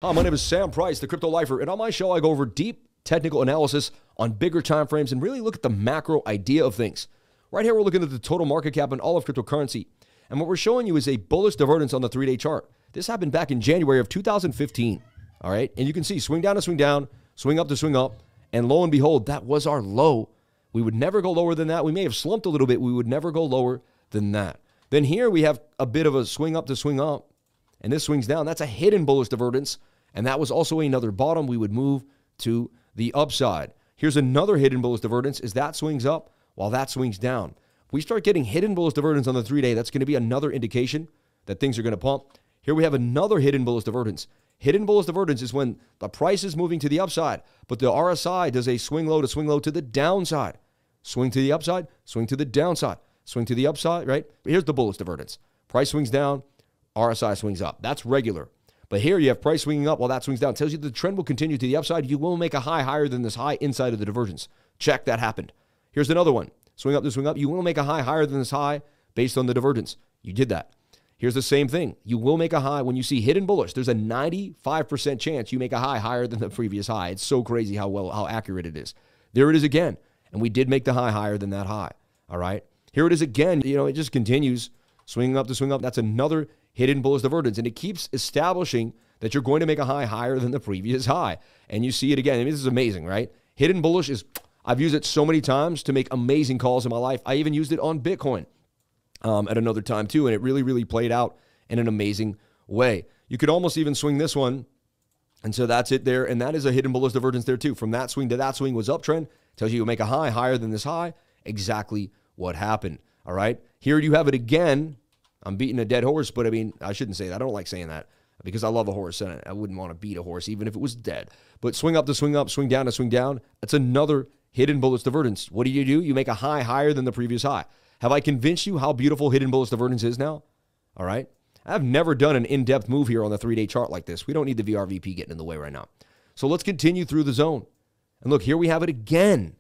Hi, my name is Sam Price, the Crypto Lifer, and on my show I go over deep technical analysis on bigger time frames and really look at the macro idea of things. Right here we're looking at the total market cap and all of cryptocurrency, and what we're showing you is a bullish divergence on the 3-day chart. This happened back in January of 2015, all right? And you can see swing down to swing down, swing up to swing up, and lo and behold, that was our low. We would never go lower than that. We may have slumped a little bit. We would never go lower than that. Then here we have a bit of a swing up to swing up, and this swings down. That's a hidden bullish divergence. And that was also another bottom. We would move to the upside. Here's another hidden bullish divergence is that swings up while that swings down. If we start getting hidden bullish divergence on the 3-day, that's going to be another indication that things are going to pump. Here we have another hidden bullish divergence. Hidden bullish divergence is when the price is moving to the upside, but the RSI does a swing low to the downside. Swing to the upside, swing to the downside, swing to the upside, right? Here's the bullish divergence. Price swings down, RSI swings up. That's regular. But here you have price swinging up while that swings down. It tells you the trend will continue to the upside. You will make a high higher than this high inside of the divergence. Check, that happened. Here's another one. Swing up to swing up. You will make a high higher than this high based on the divergence. You did that. Here's the same thing. You will make a high. When you see hidden bullish, there's a 95% chance you make a high higher than the previous high. It's so crazy how accurate it is. There it is again. And we did make the high higher than that high. All right. Here it is again. You know, it just continues swinging up to swing up. That's another hidden bullish divergence, and it keeps establishing that you're going to make a high higher than the previous high. And you see it again. I mean, this is amazing, right? Hidden bullish is, I've used it so many times to make amazing calls in my life. I even used it on Bitcoin at another time too, and it really, really played out in an amazing way. You could almost even swing this one, and so that's it there, and that is a hidden bullish divergence there too. From that swing to that swing was uptrend. Tells you make a high higher than this high. Exactly what happened, all right? Here you have it again. I'm beating a dead horse, but I mean, I shouldn't say that. I don't like saying that because I love a horse and I wouldn't want to beat a horse even if it was dead. But swing up to swing up, swing down to swing down. That's another hidden bullish divergence. What do? You make a high higher than the previous high. Have I convinced you how beautiful hidden bullish divergence is now? All right. I've never done an in-depth move here on the 3-day chart like this. We don't need the VRVP getting in the way right now. So let's continue through the zone. And look, here we have it again,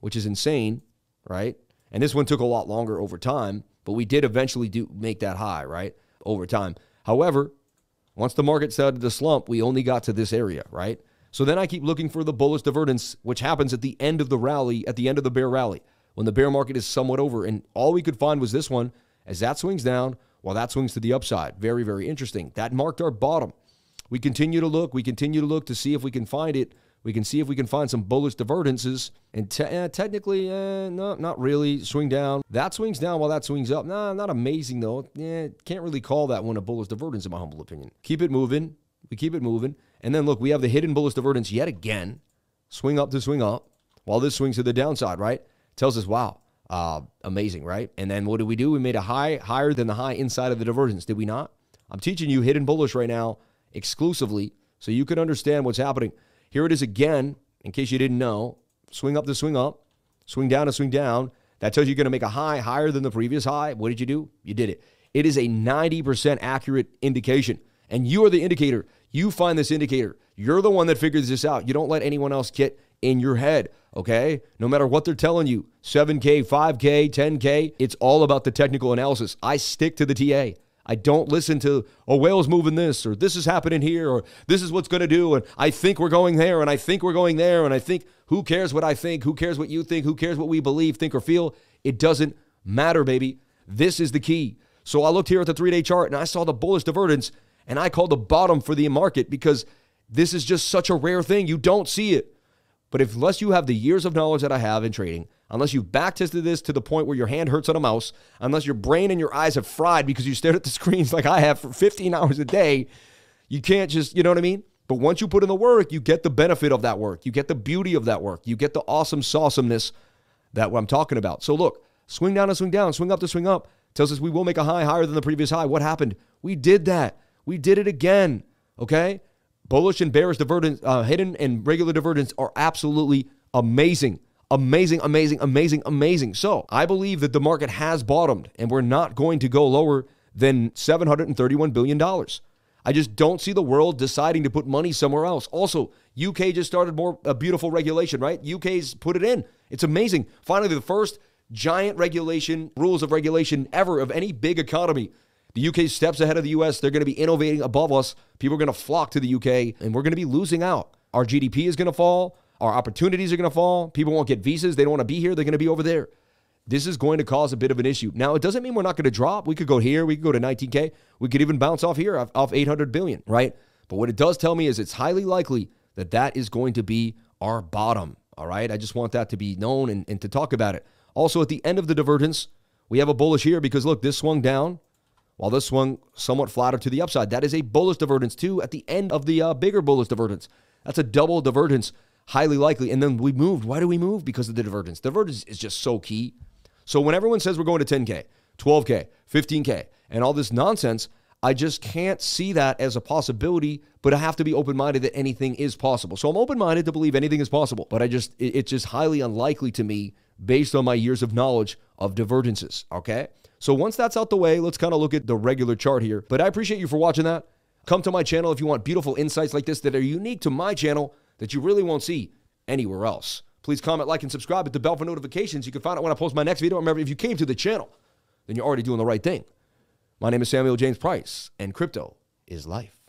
which is insane, right? And this one took a lot longer over time, but we did eventually make that high, right, over time. However, once the market started to slump, we only got to this area, right? So then I keep looking for the bullish divergence, which happens at the end of the rally, at the end of the bear rally, when the bear market is somewhat over. And all we could find was this one, as that swings down while that swings to the upside. Very, very interesting. That marked our bottom. We continue to look. We continue to look to see if we can find it. We can see if we can find some bullish divergences. And technically, no, not really. Swing down. That swings down while that swings up. Nah, not amazing, though. Can't really call that one a bullish divergence, in my humble opinion. Keep it moving. We keep it moving. And then, look, we have the hidden bullish divergence yet again. Swing up to swing up while this swings to the downside, right? Tells us, wow, amazing, right? And then what did we do? We made a high higher than the high inside of the divergence, did we not? I'm teaching you hidden bullish right now exclusively so you can understand what's happening. Here it is again, in case you didn't know. Swing up to swing up, swing down to swing down. That tells you you're going to make a high higher than the previous high. What did you do? You did it. It is a 90% accurate indication, and you are the indicator. You find this indicator. You're the one that figures this out. You don't let anyone else get in your head, okay? No matter what they're telling you, 7K, 5K, 10K, it's all about the technical analysis. I stick to the TA. I don't listen to, oh, whale's moving this, or this is happening here, or this is what's going to do, and I think we're going there, and I think we're going there, and I think, who cares what I think? Who cares what you think? Who cares what we believe, think, or feel? It doesn't matter, baby. This is the key. So I looked here at the 3-day chart, and I saw the bullish divergence, and I called the bottom for the market because this is just such a rare thing. You don't see it. But unless you have the years of knowledge that I have in trading, unless you've backtested this to the point where your hand hurts on a mouse, unless your brain and your eyes have fried because you stared at the screens like I have for 15 hours a day, you can't just, you know what I mean? But once you put in the work, you get the benefit of that work. You get the beauty of that work. You get the awesome sawesomeness that I'm talking about. So look, swing down to swing down, swing up to swing up, tells us we will make a high higher than the previous high. What happened? We did that. We did it again, okay? Bullish and bearish divergence, hidden and regular divergence are absolutely amazing. Amazing, amazing, amazing, amazing. So I believe that the market has bottomed and we're not going to go lower than $731 billion. I just don't see the world deciding to put money somewhere else. Also, UK just started a beautiful regulation, right? UK's put it in. It's amazing. Finally, the first giant regulation, rules of regulation ever of any big economy. The UK steps ahead of the US. They're going to be innovating above us. People are going to flock to the UK, and we're going to be losing out. Our GDP is going to fall. Our opportunities are going to fall. People won't get visas. They don't want to be here. They're going to be over there. This is going to cause a bit of an issue. Now, it doesn't mean we're not going to drop. We could go here. We could go to 19K. We could even bounce off here, off 800 billion, right? But what it does tell me is it's highly likely that that is going to be our bottom, all right? I just want that to be known and to talk about it. Also, at the end of the divergence, we have a bullish here because, look, this swung down while this swung somewhat flatter to the upside. That is a bullish divergence, too, at the end of the bigger bullish divergence. That's a double divergence, highly likely. And then we moved. Why do we move? Because of the divergence. Divergence is just so key. So when everyone says we're going to 10K, 12K, 15K, and all this nonsense, I just can't see that as a possibility, but I have to be open-minded that anything is possible. So I'm open-minded to believe anything is possible, but it's just highly unlikely to me based on my years of knowledge of divergences, okay? So once that's out the way, let's kind of look at the regular chart here. But I appreciate you for watching that. Come to my channel if you want beautiful insights like this that are unique to my channel that you really won't see anywhere else. Please comment, like, and subscribe. Hit the bell for notifications. You can find out when I post my next video. Remember, if you came to the channel, then you're already doing the right thing. My name is Samuel James Price, and crypto is life.